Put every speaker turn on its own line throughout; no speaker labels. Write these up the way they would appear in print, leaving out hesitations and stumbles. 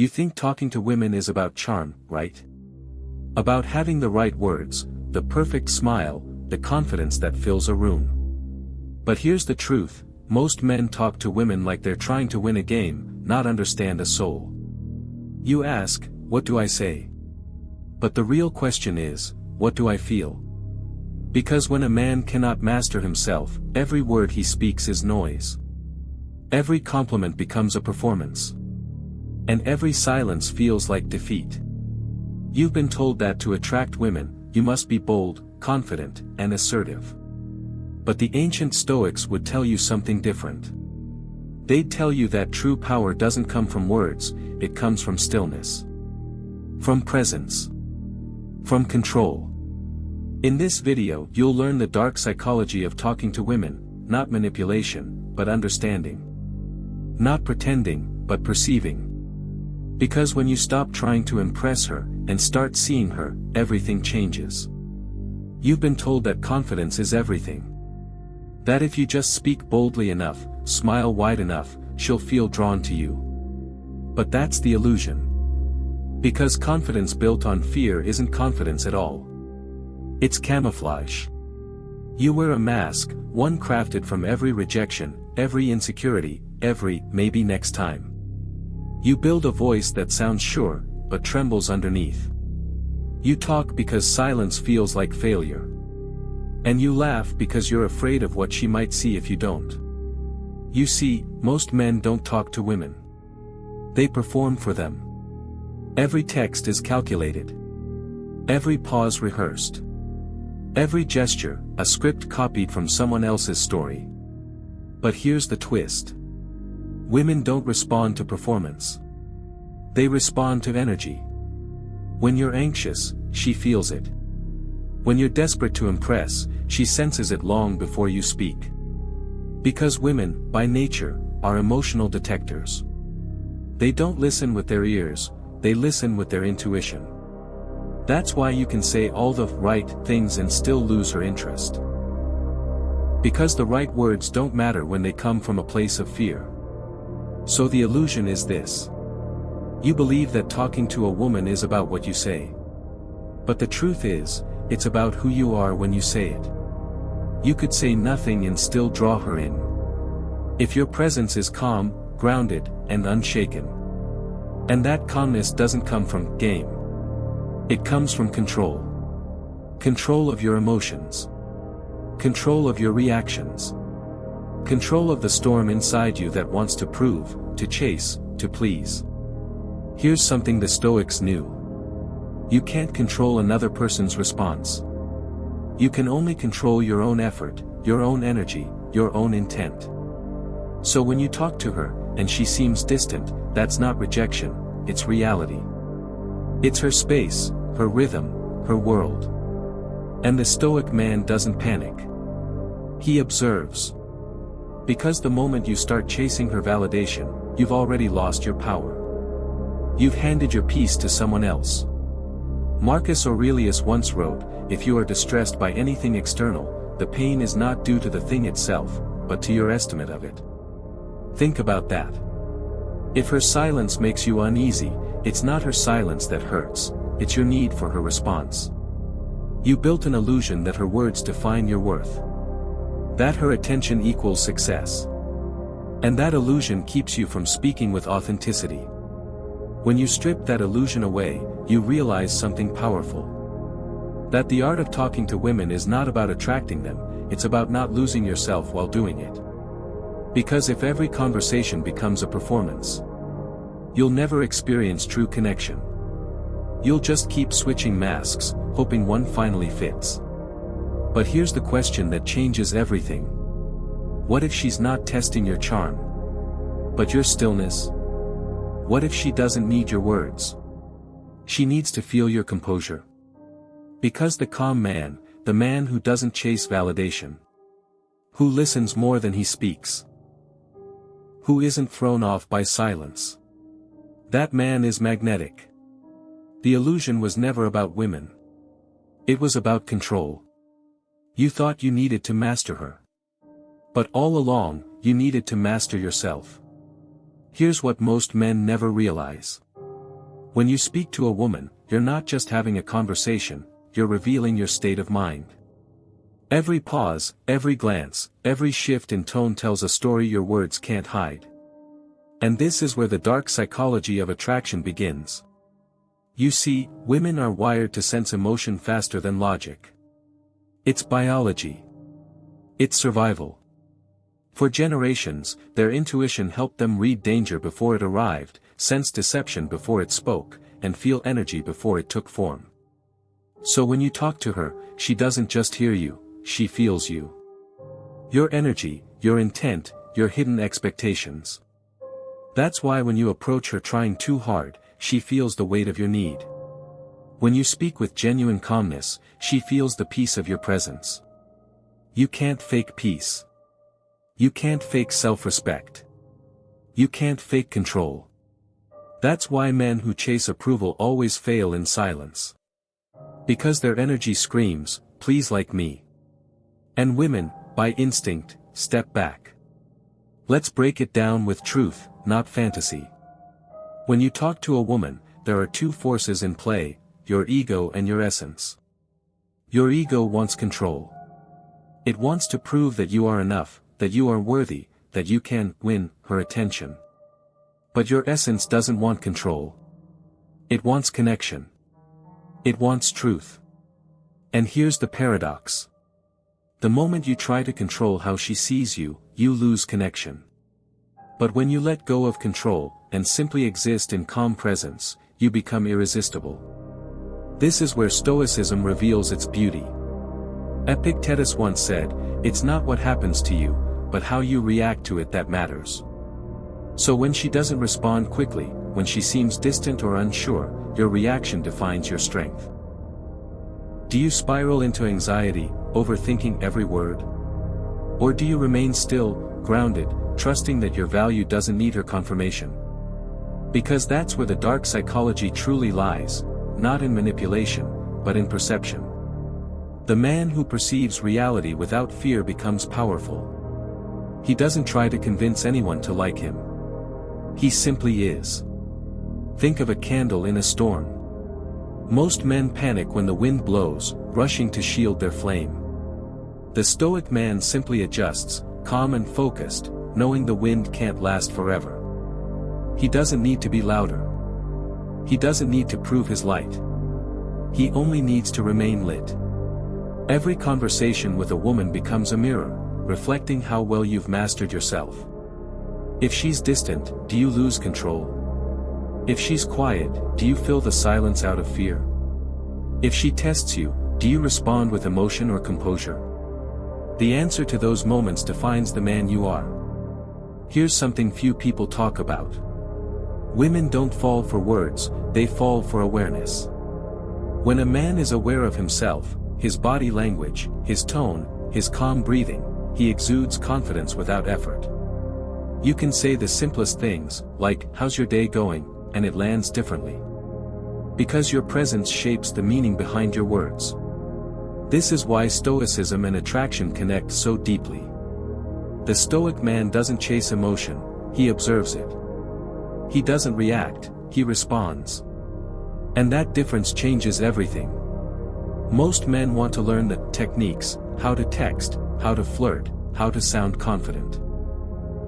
You think talking to women is about charm, right? About having the right words, the perfect smile, the confidence that fills a room. But here's the truth, most men talk to women like they're trying to win a game, not understand a soul. You ask, what do I say? But the real question is, what do I feel? Because when a man cannot master himself, every word he speaks is noise. Every compliment becomes a performance. And every silence feels like defeat. You've been told that to attract women, you must be bold, confident, and assertive. But the ancient Stoics would tell you something different. They'd tell you that true power doesn't come from words, it comes from stillness. From presence. From control. In this video you'll learn the dark psychology of talking to women, not manipulation, but understanding. Not pretending, but perceiving. Because when you stop trying to impress her, and start seeing her, everything changes. You've been told that confidence is everything. That if you just speak boldly enough, smile wide enough, she'll feel drawn to you. But that's the illusion. Because confidence built on fear isn't confidence at all. It's camouflage. You wear a mask, one crafted from every rejection, every insecurity, every maybe next time. You build a voice that sounds sure, but trembles underneath. You talk because silence feels like failure. And you laugh because you're afraid of what she might see if you don't. You see, most men don't talk to women. They perform for them. Every text is calculated. Every pause rehearsed. Every gesture, a script copied from someone else's story. But here's the twist. Women don't respond to performance. They respond to energy. When you're anxious, she feels it. When you're desperate to impress, she senses it long before you speak. Because women, by nature, are emotional detectors. They don't listen with their ears, they listen with their intuition. That's why you can say all the right things and still lose her interest. Because the right words don't matter when they come from a place of fear. So the illusion is this. You believe that talking to a woman is about what you say. But the truth is, it's about who you are when you say it. You could say nothing and still draw her in. If your presence is calm, grounded, and unshaken. And that calmness doesn't come from game. It comes from control. Control of your emotions. Control of your reactions. Control of the storm inside you that wants to prove, to chase, to please. Here's something the Stoics knew. You can't control another person's response. You can only control your own effort, your own energy, your own intent. So when you talk to her, and she seems distant, that's not rejection, it's reality. It's her space, her rhythm, her world. And the Stoic man doesn't panic. He observes. Because the moment you start chasing her validation, you've already lost your power. You've handed your peace to someone else. Marcus Aurelius once wrote, if you are distressed by anything external, the pain is not due to the thing itself, but to your estimate of it. Think about that. If her silence makes you uneasy, it's not her silence that hurts, it's your need for her response. You built an illusion that her words define your worth. That her attention equals success. And that illusion keeps you from speaking with authenticity. When you strip that illusion away, you realize something powerful. That the art of talking to women is not about attracting them, it's about not losing yourself while doing it. Because if every conversation becomes a performance, you'll never experience true connection. You'll just keep switching masks, hoping one finally fits. But here's the question that changes everything. What if she's not testing your charm, but your stillness? What if she doesn't need your words? She needs to feel your composure. Because the calm man, the man who doesn't chase validation, who listens more than he speaks, who isn't thrown off by silence, that man is magnetic. The illusion was never about women. It was about control. You thought you needed to master her. But all along, you needed to master yourself. Here's what most men never realize. When you speak to a woman, you're not just having a conversation, you're revealing your state of mind. Every pause, every glance, every shift in tone tells a story your words can't hide. And this is where the dark psychology of attraction begins. You see, women are wired to sense emotion faster than logic. It's biology. It's survival. For generations, their intuition helped them read danger before it arrived, sense deception before it spoke, and feel energy before it took form. So when you talk to her, she doesn't just hear you, she feels you. Your energy, your intent, your hidden expectations. That's why when you approach her trying too hard, she feels the weight of your need. When you speak with genuine calmness, she feels the peace of your presence. You can't fake peace. You can't fake self-respect. You can't fake control. That's why men who chase approval always fail in silence. Because their energy screams, "Please like me." And women, by instinct, step back. Let's break it down with truth, not fantasy. When you talk to a woman, there are two forces in play, your ego and your essence. Your ego wants control. It wants to prove that you are enough, that you are worthy, that you can win her attention. But your essence doesn't want control. It wants connection. It wants truth. And here's the paradox. The moment you try to control how she sees you, you lose connection. But when you let go of control, and simply exist in calm presence, you become irresistible. This is where Stoicism reveals its beauty. Epictetus once said, "It's not what happens to you, but how you react to it that matters." So when she doesn't respond quickly, when she seems distant or unsure, your reaction defines your strength. Do you spiral into anxiety, overthinking every word? Or do you remain still, grounded, trusting that your value doesn't need her confirmation? Because that's where the dark psychology truly lies, not in manipulation, but in perception. The man who perceives reality without fear becomes powerful. He doesn't try to convince anyone to like him. He simply is. Think of a candle in a storm. Most men panic when the wind blows, rushing to shield their flame. The Stoic man simply adjusts, calm and focused, knowing the wind can't last forever. He doesn't need to be louder. He doesn't need to prove his light. He only needs to remain lit. Every conversation with a woman becomes a mirror, reflecting how well you've mastered yourself. If she's distant, do you lose control? If she's quiet, do you fill the silence out of fear? If she tests you, do you respond with emotion or composure? The answer to those moments defines the man you are. Here's something few people talk about. Women don't fall for words, they fall for awareness. When a man is aware of himself, his body language, his tone, his calm breathing, he exudes confidence without effort. You can say the simplest things, like, "How's your day going?" and it lands differently. Because your presence shapes the meaning behind your words. This is why Stoicism and attraction connect so deeply. The Stoic man doesn't chase emotion, he observes it. He doesn't react, he responds. And that difference changes everything. Most men want to learn the techniques, how to text, how to flirt, how to sound confident.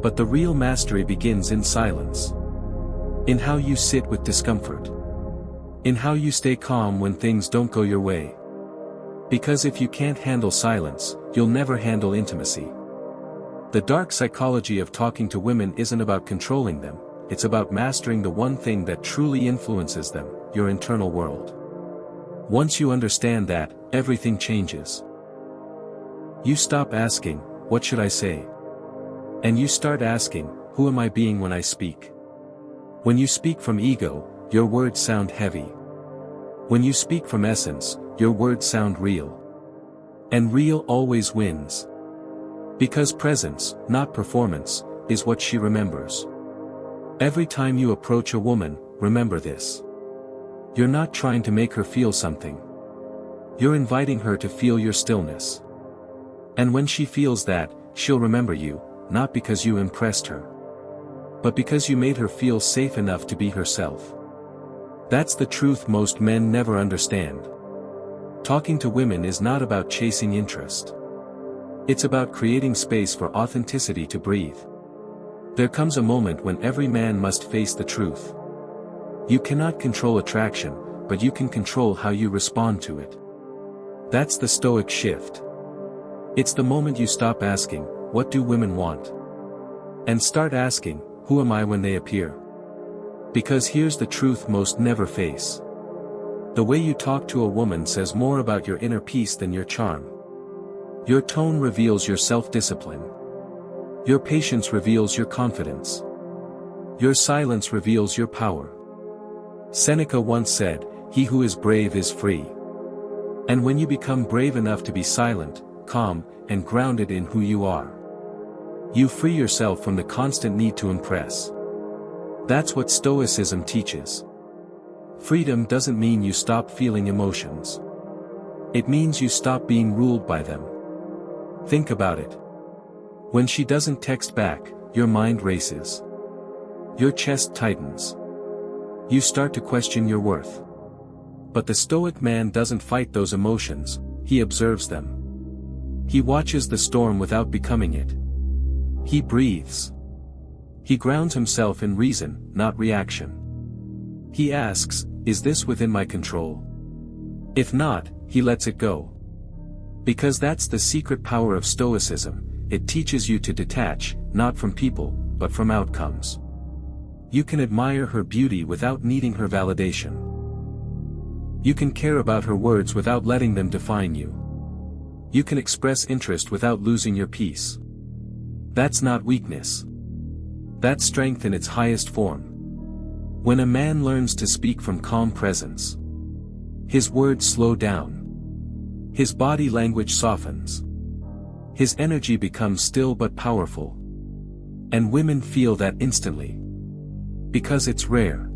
But the real mastery begins in silence. In how you sit with discomfort. In how you stay calm when things don't go your way. Because if you can't handle silence, you'll never handle intimacy. The dark psychology of talking to women isn't about controlling them, it's about mastering the one thing that truly influences them, your internal world. Once you understand that, everything changes. You stop asking, "What should I say?" And you start asking, "Who am I being when I speak?" When you speak from ego, your words sound heavy. When you speak from essence, your words sound real. And real always wins. Because presence, not performance, is what she remembers. Every time you approach a woman, remember this. You're not trying to make her feel something. You're inviting her to feel your stillness. And when she feels that, she'll remember you, not because you impressed her, but because you made her feel safe enough to be herself. That's the truth most men never understand. Talking to women is not about chasing interest. It's about creating space for authenticity to breathe. There comes a moment when every man must face the truth. You cannot control attraction, but you can control how you respond to it. That's the Stoic shift. It's the moment you stop asking, "What do women want?" and start asking, "Who am I when they appear?" Because here's the truth most never face. The way you talk to a woman says more about your inner peace than your charm. Your tone reveals your self-discipline. Your patience reveals your confidence. Your silence reveals your power. Seneca once said, "He who is brave is free." And when you become brave enough to be silent, calm, and grounded in who you are, you free yourself from the constant need to impress. That's what Stoicism teaches. Freedom doesn't mean you stop feeling emotions. It means you stop being ruled by them. Think about it. When she doesn't text back, your mind races. Your chest tightens. You start to question your worth. But the Stoic man doesn't fight those emotions, he observes them. He watches the storm without becoming it. He breathes. He grounds himself in reason, not reaction. He asks, "Is this within my control?" If not, he lets it go. Because that's the secret power of Stoicism. It teaches you to detach, not from people, but from outcomes. You can admire her beauty without needing her validation. You can care about her words without letting them define you. You can express interest without losing your peace. That's not weakness. That's strength in its highest form. When a man learns to speak from calm presence, his words slow down. His body language softens. His energy becomes still but powerful. And women feel that instantly. Because it's rare.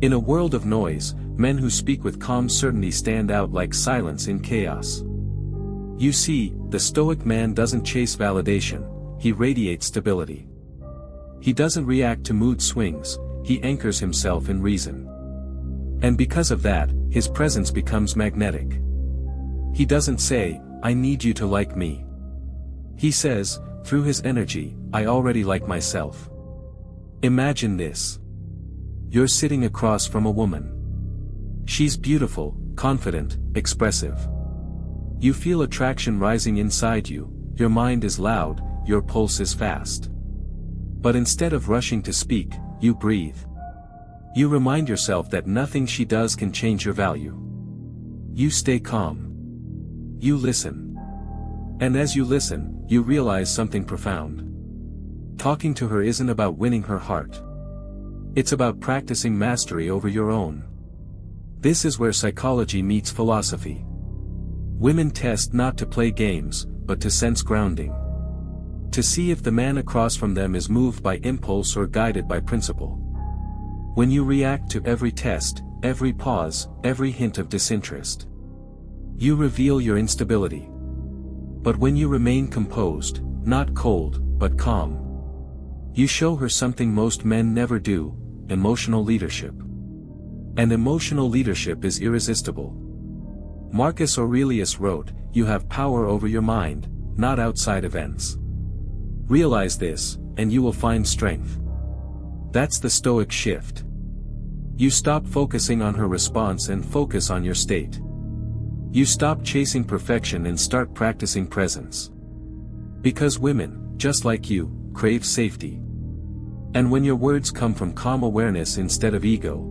In a world of noise, men who speak with calm certainty stand out like silence in chaos. You see, the Stoic man doesn't chase validation, he radiates stability. He doesn't react to mood swings, he anchors himself in reason. And because of that, his presence becomes magnetic. He doesn't say, "I need you to like me." He says, through his energy, "I already like myself." Imagine this. You're sitting across from a woman. She's beautiful, confident, expressive. You feel attraction rising inside you, your mind is loud, your pulse is fast. But instead of rushing to speak, you breathe. You remind yourself that nothing she does can change your value. You stay calm. You listen. And as you listen, you realize something profound. Talking to her isn't about winning her heart. It's about practicing mastery over your own. This is where psychology meets philosophy. Women test not to play games, but to sense grounding. To see if the man across from them is moved by impulse or guided by principle. When you react to every test, every pause, every hint of disinterest, you reveal your instability. But when you remain composed, not cold, but calm, you show her something most men never do, emotional leadership. And emotional leadership is irresistible. Marcus Aurelius wrote, "You have power over your mind, not outside events." Realize this, and you will find strength. That's the Stoic shift. You stop focusing on her response and focus on your state. You stop chasing perfection and start practicing presence. Because women, just like you, crave safety. And when your words come from calm awareness instead of ego,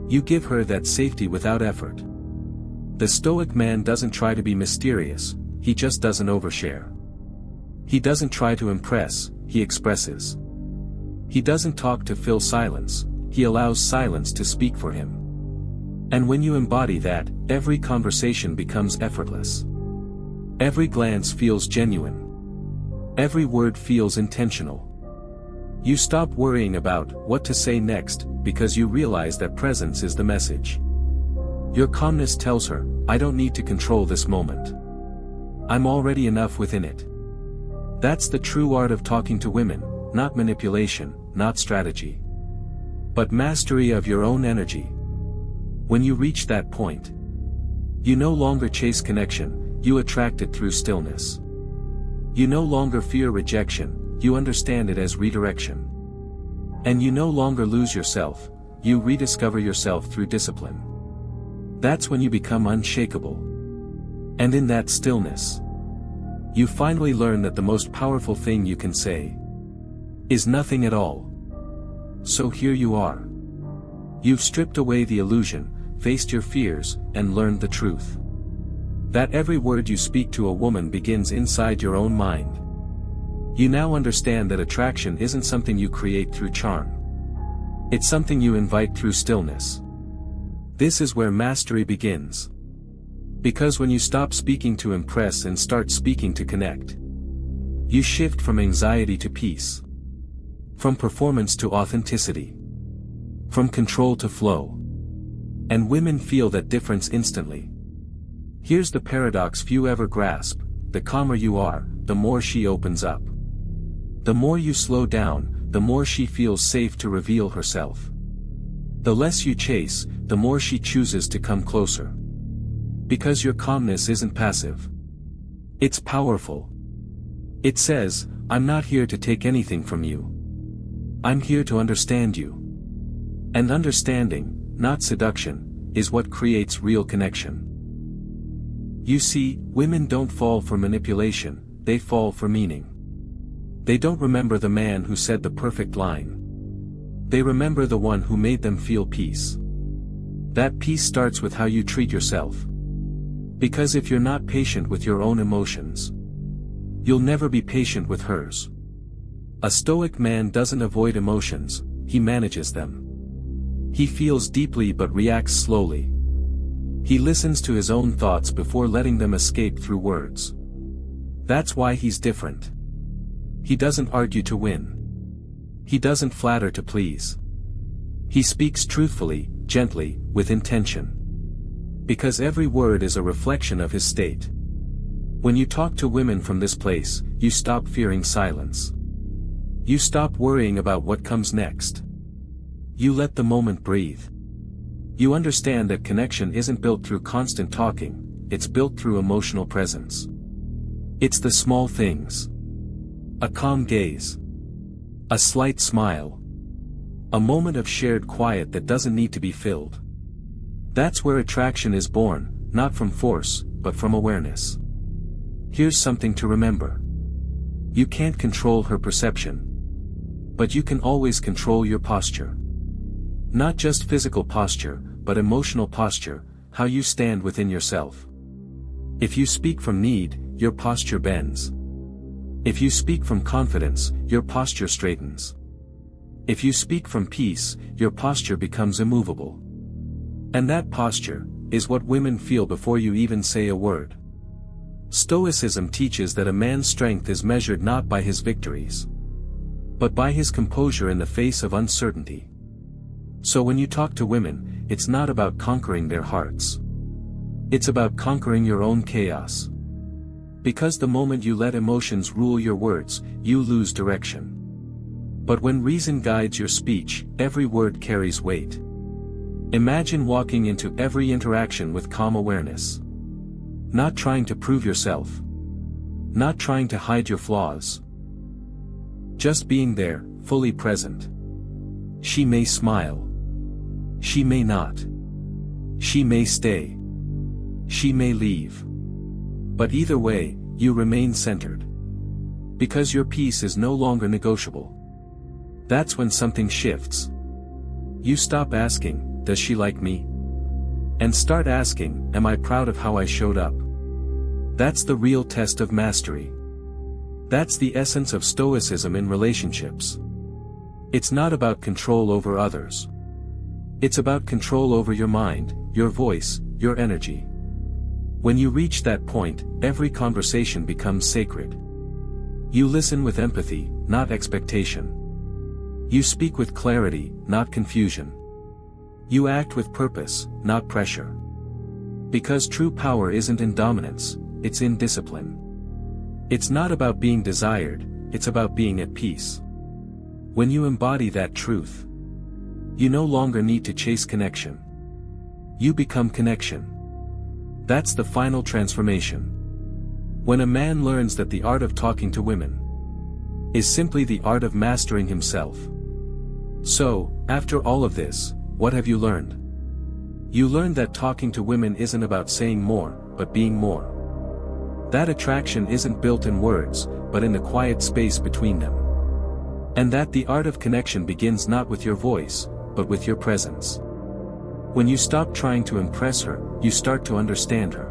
you give her that safety without effort. The Stoic man doesn't try to be mysterious, he just doesn't overshare. He doesn't try to impress, he expresses. He doesn't talk to fill silence, he allows silence to speak for him. And when you embody that, every conversation becomes effortless. Every glance feels genuine. Every word feels intentional. You stop worrying about what to say next, because you realize that presence is the message. Your calmness tells her, "I don't need to control this moment. I'm already enough within it." That's the true art of talking to women, not manipulation, not strategy. but mastery of your own energy. When you reach that point, you no longer chase connection, you attract it through stillness. You no longer fear rejection, you understand it as redirection. And you no longer lose yourself, you rediscover yourself through discipline. That's when you become unshakable. And in that stillness, you finally learn that the most powerful thing you can say is nothing at all. So here you are. You've stripped away the illusion, faced your fears, and learned the truth. That every word you speak to a woman begins inside your own mind. You now understand that attraction isn't something you create through charm. It's something you invite through stillness. This is where mastery begins. Because when you stop speaking to impress and start speaking to connect, you shift from anxiety to peace. From performance to authenticity. From control to flow. And women feel that difference instantly. Here's the paradox few ever grasp: the calmer you are, the more she opens up. The more you slow down, the more she feels safe to reveal herself. The less you chase, the more she chooses to come closer. Because your calmness isn't passive. It's powerful. It says, I'm not here to take anything from you. I'm here to understand you. And understanding, not seduction, is what creates real connection. You see, women don't fall for manipulation, they fall for meaning. They don't remember the man who said the perfect line. They remember the one who made them feel peace. That peace starts with how you treat yourself. Because if you're not patient with your own emotions, you'll never be patient with hers. A Stoic man doesn't avoid emotions, he manages them. He feels deeply but reacts slowly. He listens to his own thoughts before letting them escape through words. That's why he's different. He doesn't argue to win. He doesn't flatter to please. He speaks truthfully, gently, with intention. Because every word is a reflection of his state. When you talk to women from this place, you stop fearing silence. You stop worrying about what comes next. You let the moment breathe. You understand that connection isn't built through constant talking, it's built through emotional presence. It's the small things. A calm gaze. A slight smile. A moment of shared quiet that doesn't need to be filled. That's where attraction is born, not from force, but from awareness. Here's something to remember. You can't control her perception. But you can always control your posture. Not just physical posture, but emotional posture, how you stand within yourself. If you speak from need, your posture bends. If you speak from confidence, your posture straightens. If you speak from peace, your posture becomes immovable. And that posture is what women feel before you even say a word. Stoicism teaches that a man's strength is measured not by his victories, but by his composure in the face of uncertainty. So when you talk to women, it's not about conquering their hearts. It's about conquering your own chaos. Because the moment you let emotions rule your words, you lose direction. But when reason guides your speech, every word carries weight. Imagine walking into every interaction with calm awareness. Not trying to prove yourself. Not trying to hide your flaws. Just being there, fully present. She may smile. She may not. She may stay. She may leave. But either way, you remain centered. Because your peace is no longer negotiable. That's when something shifts. You stop asking, does she like me? And start asking, am I proud of how I showed up? That's the real test of mastery. That's the essence of Stoicism in relationships. It's not about control over others. It's about control over your mind, your voice, your energy. When you reach that point, every conversation becomes sacred. You listen with empathy, not expectation. You speak with clarity, not confusion. You act with purpose, not pressure. Because true power isn't in dominance, it's in discipline. It's not about being desired, it's about being at peace. When you embody that truth, You no longer need to chase connection. You become connection. That's the final transformation. When a man learns that the art of talking to women is simply the art of mastering himself. So, after all of this, what have you learned? You learned that talking to women isn't about saying more, but being more. That attraction isn't built in words, but in the quiet space between them. And that the art of connection begins not with your voice, but with your presence. When you stop trying to impress her, you start to understand her.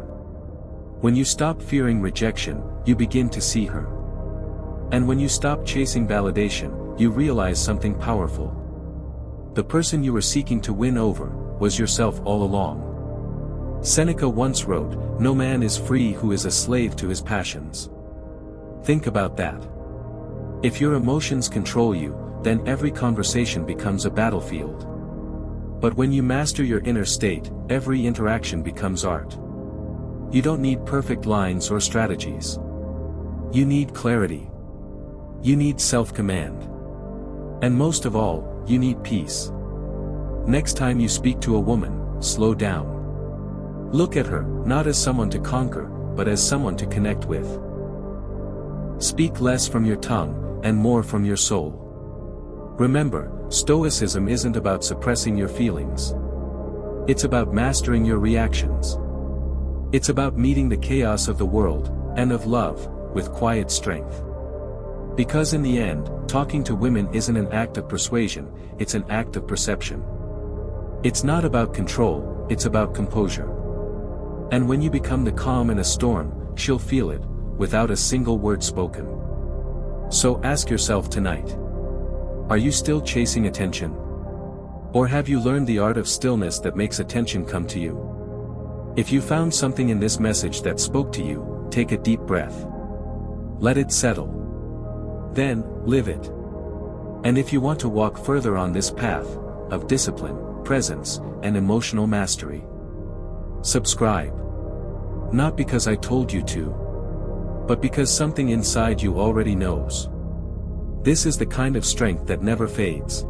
When you stop fearing rejection, you begin to see her. And when you stop chasing validation, you realize something powerful. The person you were seeking to win over was yourself all along. Seneca once wrote, "No man is free who is a slave to his passions." Think about that. If your emotions control you, then every conversation becomes a battlefield. But when you master your inner state, every interaction becomes art. You don't need perfect lines or strategies. You need clarity. You need self-command. And most of all, you need peace. Next time you speak to a woman, slow down. Look at her, not as someone to conquer, but as someone to connect with. Speak less from your tongue, and more from your soul. Remember, Stoicism isn't about suppressing your feelings. It's about mastering your reactions. It's about meeting the chaos of the world, and of love, with quiet strength. Because in the end, talking to women isn't an act of persuasion, it's an act of perception. It's not about control, it's about composure. And when you become the calm in a storm, she'll feel it, without a single word spoken. So ask yourself tonight. Are you still chasing attention? Or have you learned the art of stillness that makes attention come to you? If you found something in this message that spoke to you, take a deep breath. Let it settle. Then, live it. And if you want to walk further on this path of discipline, presence, and emotional mastery, subscribe. Not because I told you to, but because something inside you already knows. This is the kind of strength that never fades.